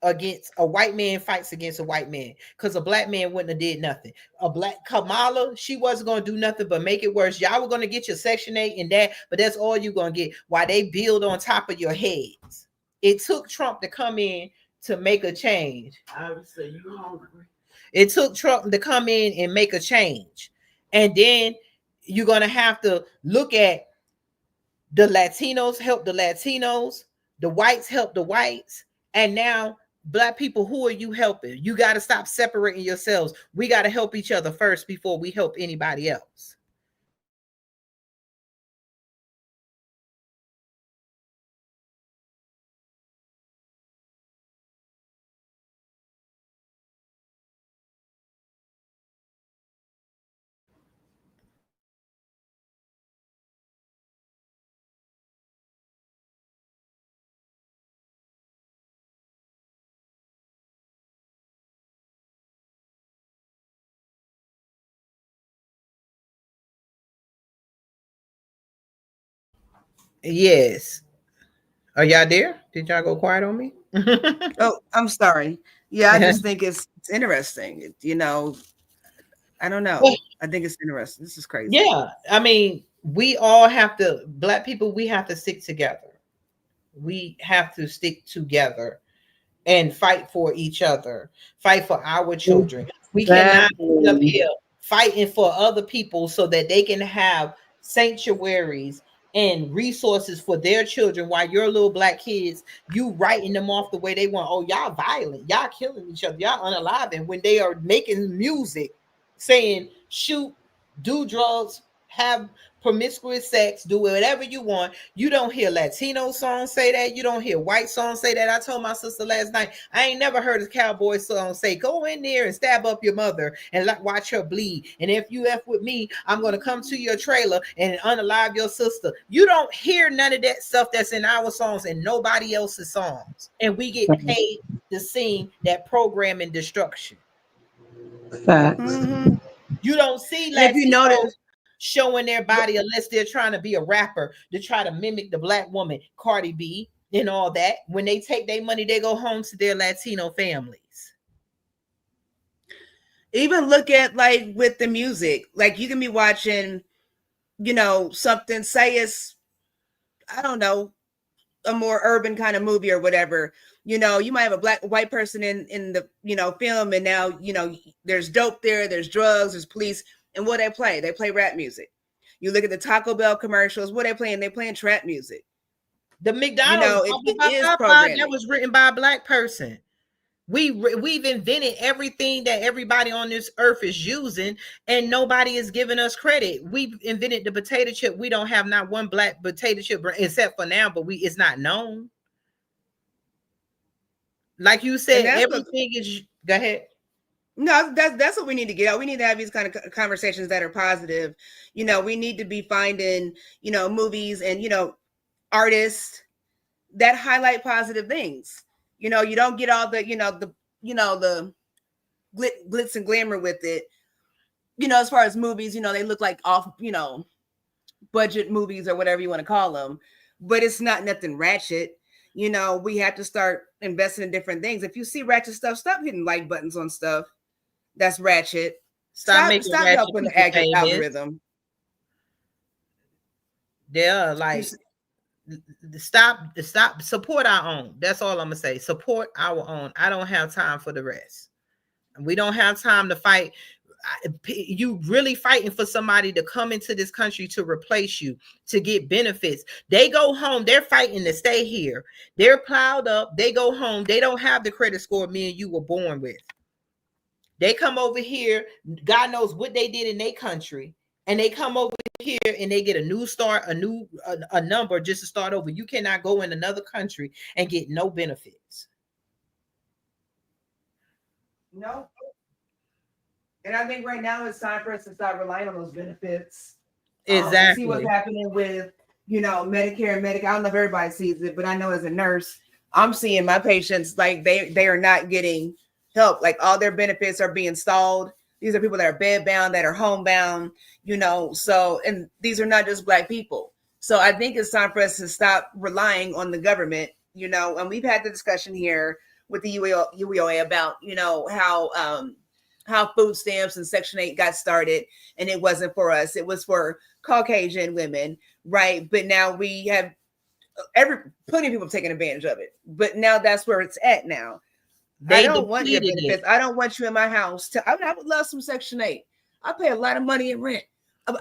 against a white man fights against a white man because a Black man wouldn't have did nothing. A Black Kamala, she wasn't going to do nothing but make it worse. Y'all were going to get your Section 8 and that, but that's all you're going to get while they build on top of your heads. It took Trump to come in to make a change. I would say you hungry. It took Trump to come in and make a change. And then you're going to have to look at the Latinos help the Latinos, the whites help the whites, and now Black people, who are you helping? You got to stop separating yourselves. We got to help each other first before we help anybody else. Yes. Are y'all there? Did y'all go quiet on me? Oh, I'm sorry. Yeah, I just think it's interesting. You know, I don't know. I think it's interesting. This is crazy. Yeah, I mean, we all have to, Black people, we have to stick together. We have to stick together and fight for each other, fight for our children. We cannot be up here fighting for other people so that they can have sanctuaries and resources for their children while your little Black kids, you writing them off the way they want. Oh, y'all violent, y'all killing each other, y'all unaliving, when they are making music saying shoot, do drugs, have promiscuous sex, do whatever you want. You don't hear Latino songs say that. You don't hear white songs say that. I told my sister last night, I ain't never heard a cowboy song say, go in there and stab up your mother and watch her bleed. And if you F with me, I'm going to come to your trailer and unalive your sister. You don't hear none of that stuff that's in our songs and nobody else's songs. And we get paid to sing that program and destruction. Facts. You don't see Latinos showing their body unless they're trying to be a rapper to try to mimic the Black woman, Cardi B, and all that. When they take their money, they go home to their Latino families. Even look at like with the music, like you can be watching, you know, something, say it's, I don't know, a more urban kind of movie or whatever. You know, you might have a white person in the, you know, film, and now, you know, there's dope there, there's drugs, there's police, and what they play rap music. You look at the Taco Bell commercials, what they playing trap music. The McDonald's, you know, it is programming. That was written by a Black person. We've invented everything that everybody on this earth is using, and nobody is giving us credit. We've invented the potato chip. We don't have not one Black potato chip except for now, but it's not known. Like you said, everything is. Go ahead. No, that's what we need to get out. We need to have these kind of conversations that are positive. You know, we need to be finding, you know, movies and, you know, artists that highlight positive things. You know, you don't get all the, the glitz and glamour with it. You know, as far as movies, you know, they look like off, you know, budget movies or whatever you want to call them, but it's not nothing ratchet. You know, we have to start investing in different things. If you see ratchet stuff, stop hitting like buttons on stuff that's ratchet. Stop helping the algorithm. Yeah, like stop, support our own. That's all I'm gonna say. Support our own. I don't have time for the rest. We don't have time to fight. You really fighting for somebody to come into this country to replace you, to get benefits. They go home, they're fighting to stay here. They're plowed up, they go home, they don't have the credit score me and you were born with. They come over here, God knows what they did in their country, and they come over here and they get a new start, a number just to start over. You cannot go in another country and get no benefits. No. And I think right now it's time for us to start relying on those benefits. Exactly. See what's happening with, you know, Medicare and Medicaid. I don't know if everybody sees it, but I know as a nurse, I'm seeing my patients like they are not getting help. Like all their benefits are being stalled. These are people that are bedbound, that are homebound, you know. So, and these are not just Black people. So I think it's time for us to stop relying on the government, you know. And we've had the discussion here with the UEOA about, you know, how food stamps and Section 8 got started, and it wasn't for us. It was for Caucasian women, right? But now we have plenty of people taking advantage of it. But now that's where it's at now. They I don't want your depleted benefits. it. I don't want you in my house. I would love some Section 8. I pay a lot of money in rent.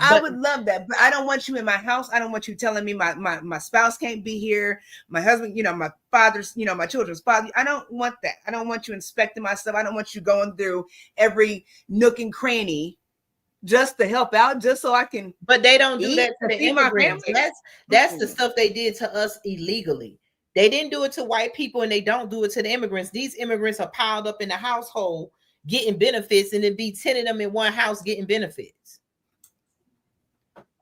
I would love that, but I don't want you in my house. I don't want you telling me my spouse can't be here. My husband, my father's, my children's father. I don't want that. I don't want you inspecting my stuff. I don't want you going through every nook and cranny just to help out, just so I can. But they don't do eat that to and the feed my immigrants. family. That's the stuff they did to us illegally. They didn't do it to white people, and they don't do it to the immigrants. These immigrants are piled up in the household getting benefits, and then be 10 of them in one house getting benefits.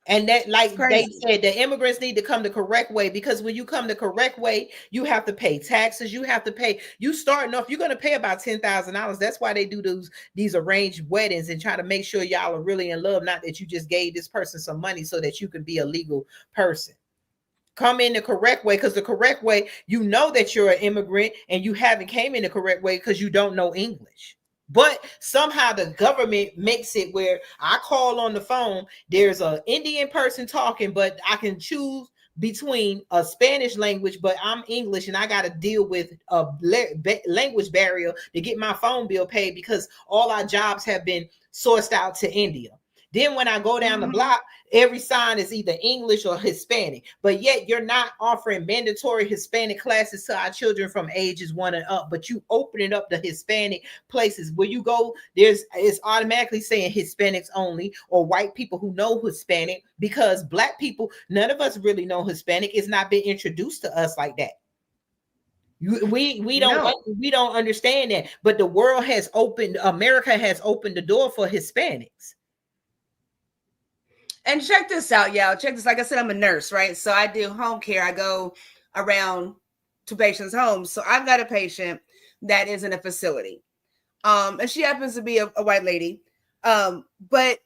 And that, like they said, the immigrants need to come the correct way, because when you come the correct way, you have to pay taxes. You have to pay. You starting off, you're going to pay about $10,000. That's why they do these arranged weddings and try to make sure y'all are really in love, not that you just gave this person some money so that you can be a legal person. Come in the correct way, because the correct way, you know that you're an immigrant and you haven't came in the correct way because you don't know English. But somehow the government makes it where I call on the phone, there's an Indian person talking, but I can choose between a Spanish language, but I'm English, and I got to deal with a language barrier to get my phone bill paid, because all our jobs have been sourced out to India. Then when I go down the block, every sign is either English or Hispanic, but yet you're not offering mandatory Hispanic classes to our children from ages 1 and up, but you opening up the Hispanic places where you go, it's automatically saying Hispanics only, or white people who know Hispanic, because black people, none of us really know Hispanic. It's not been introduced to us like that. We don't understand that, but the world has opened, America has opened the door for Hispanics. And check this out, y'all. Check this. Like I said, I'm a nurse, right? So I do home care. I go around to patients' homes. So I've got a patient that is in a facility. And she happens to be a white lady. But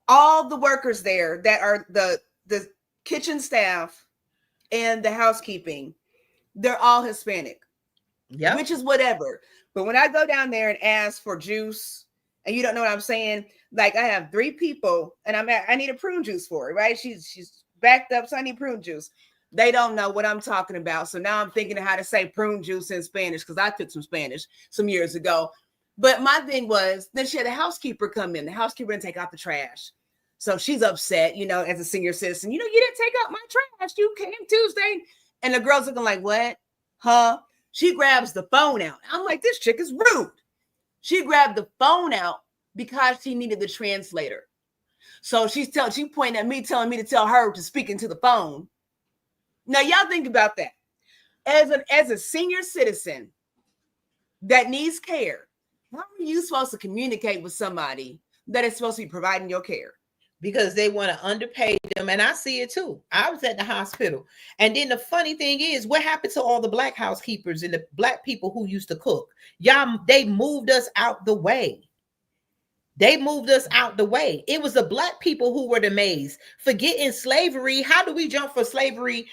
all the workers there that are the kitchen staff and the housekeeping, they're all Hispanic. Yeah. Which is whatever. But when I go down there and ask for juice, and you don't know what I'm saying, like I have 3 people and I need a prune juice for it, right? She's backed up, so I need prune juice. They don't know what I'm talking about. So now I'm thinking of how to say prune juice in Spanish, because I took some Spanish some years ago. But my thing was, then she had a housekeeper come in. The housekeeper didn't take out the trash. So she's upset, as a senior citizen. You didn't take out my trash. You came Tuesday. And the girl's looking like, what? Huh? She grabs the phone out. I'm like, this chick is rude. She grabbed the phone out because she needed the translator. So she pointed at me, telling me to tell her to speak into the phone. Now, y'all think about that. As a senior citizen that needs care, how are you supposed to communicate with somebody that is supposed to be providing your care? Because they want to underpay them. And I see it too. I was at the hospital. And then the funny thing is, what happened to all the black housekeepers and the black people who used to cook? Y'all, they moved us out the way. They moved us out the way. It was the black people who were the maids. Forgetting slavery. How do we jump for slavery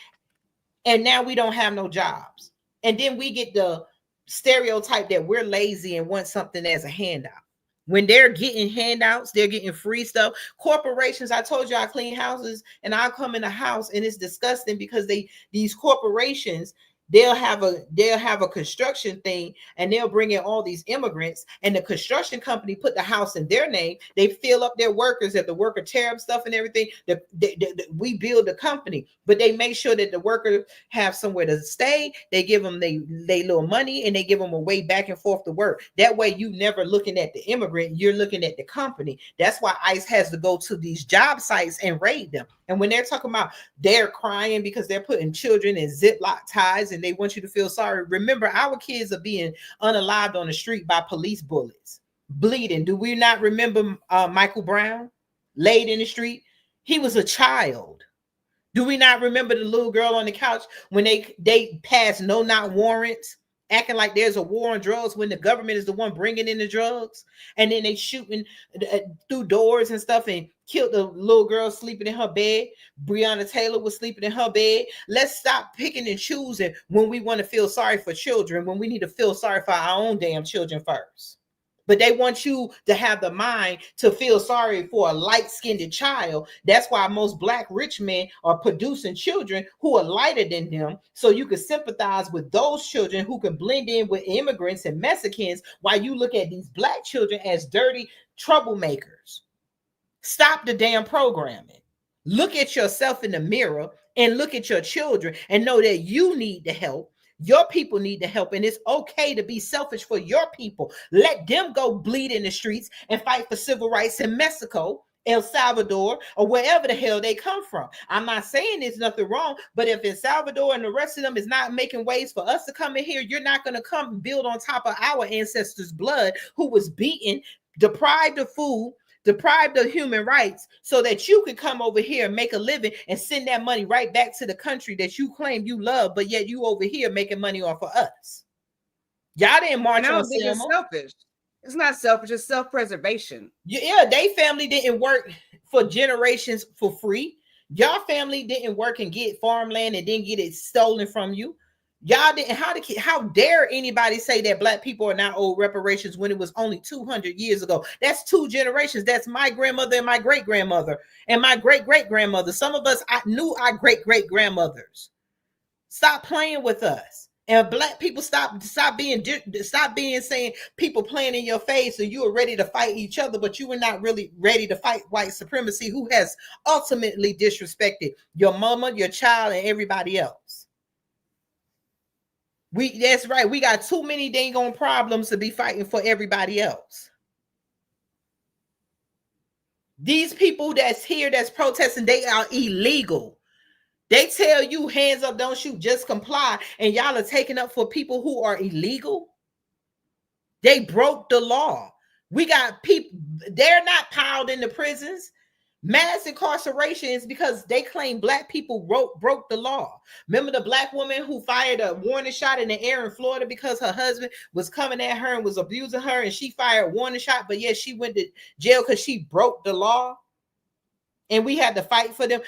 and now we don't have no jobs? And then we get the stereotype that we're lazy and want something as a handout. When they're getting handouts, they're getting free stuff. Corporations, I told you I clean houses, and I'll come in a house and it's disgusting because these corporations, they'll have a construction thing and they'll bring in all these immigrants, and the construction company put the house in their name. They fill up their workers, if the worker tear up stuff and everything, we build the company, but they make sure that the worker have somewhere to stay. They give them they little money, and they give them a way back and forth to work. That way you never looking at the immigrant, you're looking at the company. That's why ICE has to go to these job sites and raid them. And when they're talking about they're crying because they're putting children in Ziploc ties and they want you to feel sorry, remember, our kids are being unalived on the street by police bullets, bleeding. Do we not remember Michael Brown laid in the street? He was a child. Do we not remember the little girl on the couch when they passed no-knock warrants, acting like there's a war on drugs when the government is the one bringing in the drugs? And then they shooting through doors and stuff and killed the little girl sleeping in her bed. Breonna Taylor was sleeping in her bed. Let's stop picking and choosing when we want to feel sorry for children, when we need to feel sorry for our own damn children first. but they want you to have the mind to feel sorry for a light-skinned child. That's why most black rich men are producing children who are lighter than them, so you can sympathize with those children who can blend in with immigrants and Mexicans, while you look at these black children as dirty troublemakers. Stop the damn programming. Look at yourself in the mirror and look at your children and know that you need the help. Your people need the help, and it's okay to be selfish for your people. Let them go bleed in the streets and fight for civil rights in Mexico, El Salvador, or wherever the hell they come from. I'm not saying there's nothing wrong, but if El Salvador and the rest of them is not making ways for us to come in here, you're not going to come and build on top of our ancestors' blood, who was beaten, deprived of food, deprived of human rights, so that you could come over here and make a living and send that money right back to the country that you claim you love, but yet you over here making money off of us. Y'all didn't march on Selma. It's selfish. It's not selfish, it's self-preservation. Yeah, they family didn't work for generations for free. Y'all family didn't work and get farmland and then get it stolen from you. Y'all didn't. How dare anybody say that black people are not owed reparations when it was only 200 years ago? That's 2 generations. That's my grandmother and my great-grandmother and my great-great-grandmother. Some of us, I knew our great-great-grandmothers. Stop playing with us. And black people stop being saying people playing in your face, and you are ready to fight each other, but you were not really ready to fight white supremacy, who has ultimately disrespected your mama, your child, and everybody else. That's right. We got too many dang on problems to be fighting for everybody else. These people that's here, that's protesting, they are illegal. They tell you hands up, don't shoot, just comply. And y'all are taking up for people who are illegal. They broke the law. We got people, they're not piled in the prisons. Mass incarceration is because they claim black people broke the law. Remember the black woman who fired a warning shot in the air in Florida because her husband was coming at her and was abusing her, and she fired a warning shot, but yet she went to jail because she broke the law, and we had to fight for them.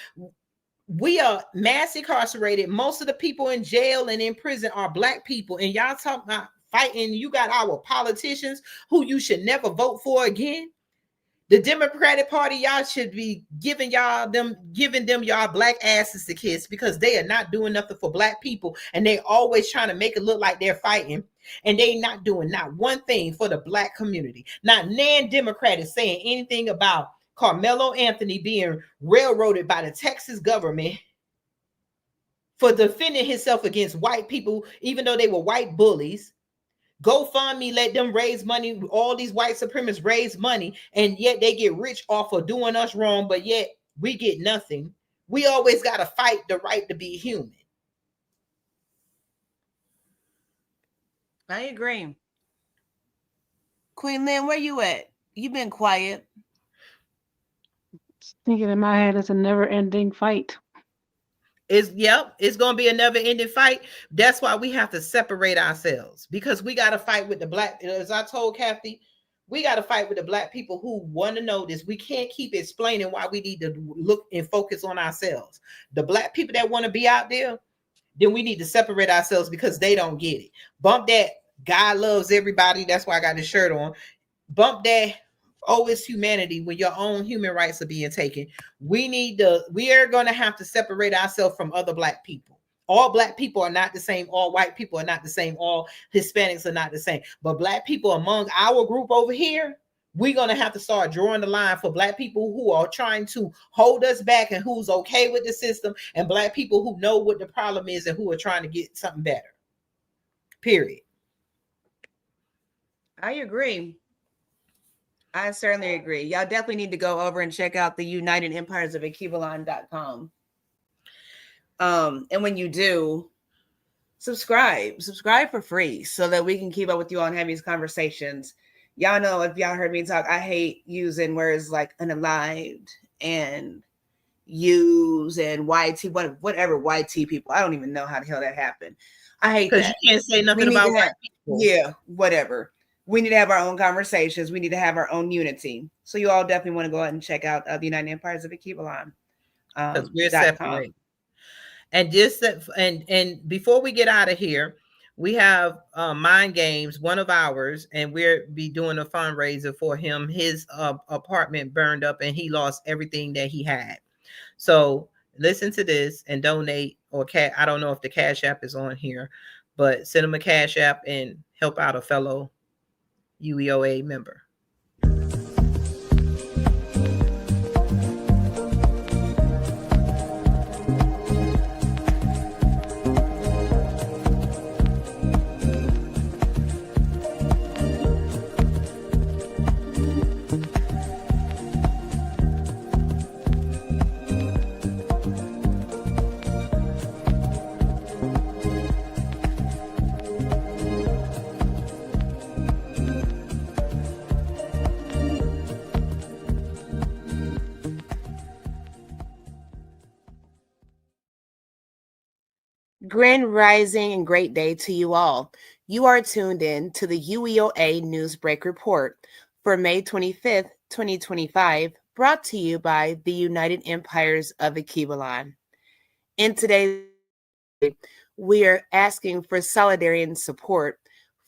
We are mass incarcerated. Most of the people in jail and in prison are black people, and y'all talk about fighting. You got our politicians who you should never vote for again. The Democratic Party, y'all should be giving them y'all black asses to kiss, because they are not doing nothing for black people, and they always trying to make it look like they're fighting, and they not doing not one thing for the black community. Not nan Democrat is saying anything about Carmelo Anthony being railroaded by the Texas government for defending himself against white people, even though they were white bullies. GoFundMe let them raise money. All these white supremacists raise money, and yet they get rich off of doing us wrong, but yet we get nothing. We always got to fight the right to be human. I agree. Queen Lynn, where you at? You've been quiet. Thinking in my head, it's a never-ending fight. It's going to be a never-ending fight. That's why we have to separate ourselves, because we got to fight with the black. As I told Kathy, we got to fight with the black people who want to know this. We can't keep explaining why we need to look and focus on ourselves. The black people that want to be out there, then we need to separate ourselves, because they don't get it. Bump that God loves everybody. That's why I got this shirt on. Bump that. Oh, it's humanity when your own human rights are being taken. We are going to have to separate ourselves from other black people. All black people are not the same. All white people are not the same. All Hispanics are not the same. But black people among our group over here, we're going to have to start drawing the line for black people who are trying to hold us back and who's okay with the system, and black people who know what the problem is and who are trying to get something better. Period. I agree. I certainly agree. Y'all definitely need to go over and check out the United Empires of Equivalon.com. And when you do, subscribe for free so that we can keep up with you all and have these conversations. Y'all know, if y'all heard me talk, I hate using words like unalived and use and YT, whatever YT people. I don't even know how the hell that happened. I hate that. Because you can't say nothing about white people. Yeah, whatever. We need to have our own conversations. We need to have our own unity. So you all definitely want to go out and check out the United Empires of Equivalon. Because we're separate. And just and before we get out of here, We have Mind Games, one of ours, and we'll be doing a fundraiser for him. His apartment burned up and he lost everything that he had. So listen to this and donate, or I don't know if the Cash App is on here, but send him a Cash App and help out a fellow UEOA member. Grand Rising and great day to you all. You are tuned in to the UEOA Newsbreak Report for May 25th, 2025, brought to you by the United Empires of Akibalan. In today's we are asking for solidarity and support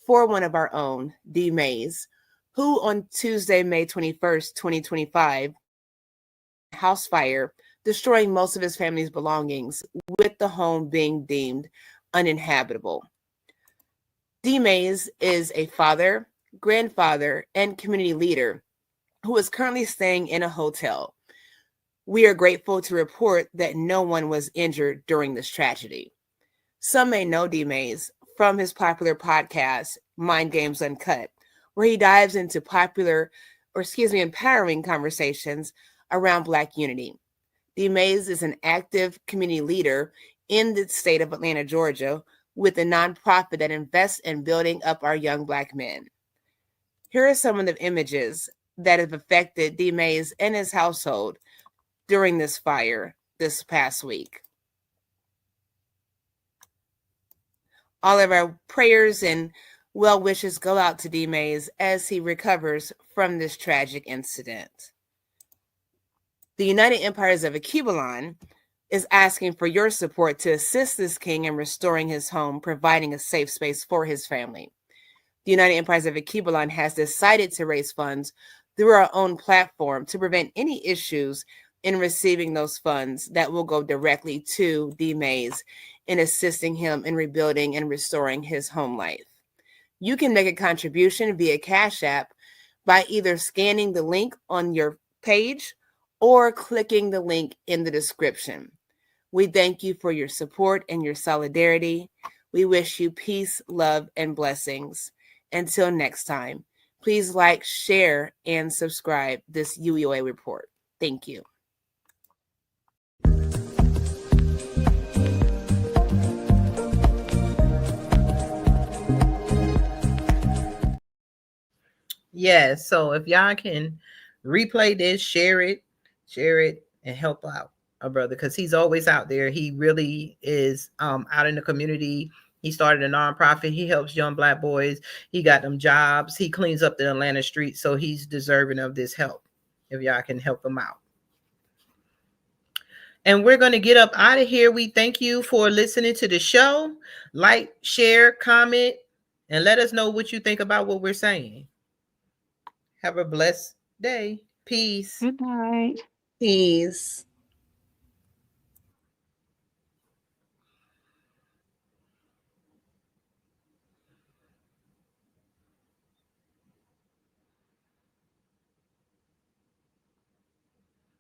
for one of our own, D. Mays, who on Tuesday, May 21st, 2025, house fire, destroying most of his family's belongings, with the home being deemed uninhabitable. D. Mays is a father, grandfather, and community leader who is currently staying in a hotel. We are grateful to report that no one was injured during this tragedy. Some may know D. Mays from his popular podcast, Mind Games Uncut, where he dives into empowering conversations around Black unity. D. Mays is an active community leader in the state of Atlanta, Georgia, with a nonprofit that invests in building up our young Black men. Here are some of the images that have affected D. Mays and his household during this fire this past week. All of our prayers and well wishes go out to D. Mays as he recovers from this tragic incident. The United Empires of Akibalan is asking for your support to assist this king in restoring his home, providing a safe space for his family. The United Empires of Akibalan has decided to raise funds through our own platform to prevent any issues in receiving those funds that will go directly to D. Mays in assisting him in rebuilding and restoring his home life. You can make a contribution via Cash App by either scanning the link on your page or clicking the link in the description. We thank you for your support and your solidarity. We wish you peace, love, and blessings. Until next time, please like, share, and subscribe this UEOA report. Thank you. Yes, so if y'all can replay this, share it, and help out our brother, because he's always out there. He really is out in the community. He started a nonprofit. He helps young Black boys. He got them jobs. He cleans up the Atlanta streets, so he's deserving of this help. If y'all can help him out. And we're going to get up out of here. We thank you for listening to the show. Like, share, comment, and let us know what you think about what we're saying. Have a blessed day. Peace. Good night. Peace.